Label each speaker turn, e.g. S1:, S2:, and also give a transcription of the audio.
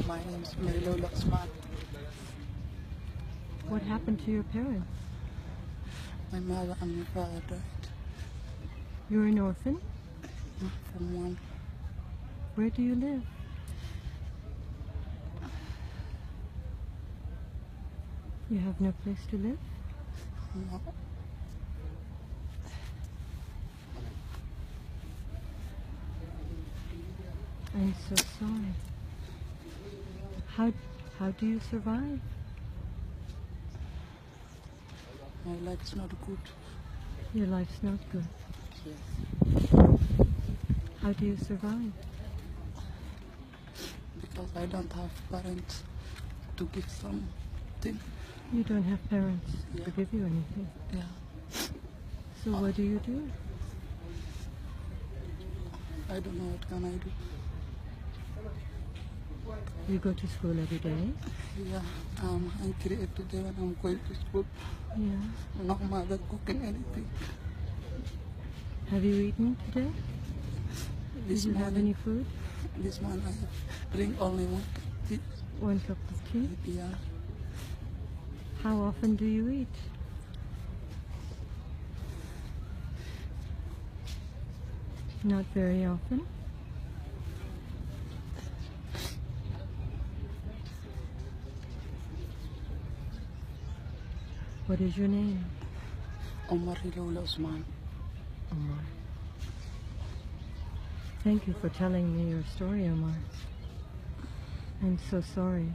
S1: My name is Marilo Laxman.
S2: What happened to your parents?
S1: My mother and my father died.
S2: You're an orphan?
S1: Not from one.
S2: Where do you live? You have no place to live?
S1: No.
S2: I'm so sorry. How do you survive?
S1: My life's not good.
S2: Your life's not good.
S1: Yes.
S2: How do you survive?
S1: Because I don't have parents to give something.
S2: You don't have parents
S1: Yeah.
S2: to give you anything.
S1: Yeah.
S2: So what do you do?
S1: I don't know what can I do.
S2: You go to school every day?
S1: Yeah. I'm hungry every day when I'm going to school.
S2: Yeah.
S1: No mother cooking anything.
S2: Have you eaten today?
S1: This
S2: Did you have any food?
S1: This morning I drink only one tea.
S2: 1 cup of tea?
S1: Yeah.
S2: How often do you eat? Not very often. What is your name?
S1: Omar Hilal Osman.
S2: Omar. Thank you for telling me your story, Omar. I'm so sorry.